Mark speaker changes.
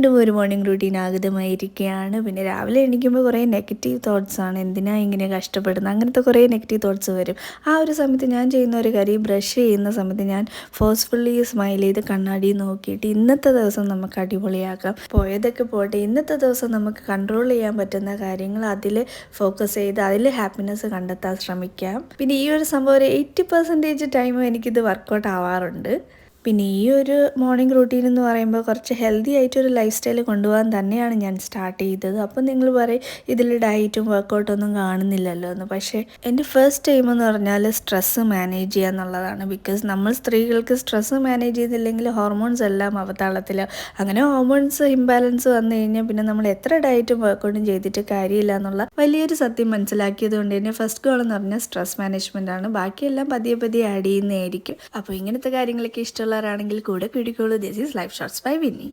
Speaker 1: വീണ്ടും ഒരു morning routine ആഗതമായിരിക്കുകയാണ്. പിന്നെ രാവിലെ എണീക്കുമ്പോൾ കുറേ നെഗറ്റീവ് തോട്ട്സാണ്. എന്തിനാ ഇങ്ങനെ കഷ്ടപ്പെടുന്നത്, അങ്ങനത്തെ കുറേ നെഗറ്റീവ് തോട്ട്സ് വരും. ആ ഒരു സമയത്ത് ഞാൻ ചെയ്യുന്ന ഒരു കാര്യം, ബ്രഷ് ചെയ്യുന്ന സമയത്ത് ഞാൻ ഫോഴ്സ്ഫുള്ളി സ്മൈൽ ചെയ്ത് കണ്ണാടി നോക്കിയിട്ട് ഇന്നത്തെ ദിവസം നമുക്ക് അടിപൊളിയാക്കാം, പോയതൊക്കെ പോട്ടെ, ഇന്നത്തെ ദിവസം നമുക്ക് കൺട്രോൾ ചെയ്യാൻ പറ്റുന്ന കാര്യങ്ങൾ അതിൽ ഫോക്കസ് ചെയ്ത് അതിൽ ഹാപ്പിനെസ് കണ്ടെത്താൻ ശ്രമിക്കാം. പിന്നെ ഈ ഒരു സംഭവം ഒരു 80% ടൈമും എനിക്കിത് വർക്കൗട്ട് ആവാറുണ്ട്. പിന്നെ ഈ ഒരു മോർണിംഗ് റൂട്ടീൻ എന്ന് പറയുമ്പോൾ കുറച്ച് ഹെൽത്തി ആയിട്ടൊരു ലൈഫ് സ്റ്റൈൽ കൊണ്ടുപോകാൻ തന്നെയാണ് ഞാൻ സ്റ്റാർട്ട് ചെയ്തത്. അപ്പം നിങ്ങൾ പറയും ഇതിൽ ഡയറ്റും വർക്കൗട്ടൊന്നും കാണുന്നില്ലല്ലോ എന്ന്. പക്ഷേ എൻ്റെ ഫസ്റ്റ് ടൈം എന്ന് പറഞ്ഞാൽ സ്ട്രെസ്സ് മാനേജ് ചെയ്യുക എന്നുള്ളതാണ്. ബിക്കോസ് നമ്മൾ സ്ത്രീകൾക്ക് സ്ട്രെസ്സ് മാനേജ് ചെയ്തില്ലെങ്കിൽ ഹോർമോൺസ് എല്ലാം അവതാളത്തിൽ. അങ്ങനെ ഹോർമോൺസ് ഇംബാലൻസ് വന്നു കഴിഞ്ഞാൽ പിന്നെ നമ്മൾ എത്ര ഡയറ്റും വർക്കൗട്ടും ചെയ്തിട്ട് കാര്യമില്ല എന്നുള്ള വലിയൊരു സത്യം മനസ്സിലാക്കിയത് കൊണ്ട് തന്നെ ഫസ്റ്റ് ഗോൾ എന്ന് പറഞ്ഞാൽ സ്ട്രെസ് മാനേജ്മെൻ്റ് ആണ്. ബാക്കിയെല്ലാം പതിയെ പതിയെ ആഡ് ചെയ്യുന്നതായിരിക്കും. അപ്പോൾ ഇങ്ങനത്തെ കാര്യങ്ങളൊക്കെ ഇഷ്ടമുള്ളവരാണെങ്കിൽ കൂടെ പിടിക്കോളൂ. This is life shorts by Winnie.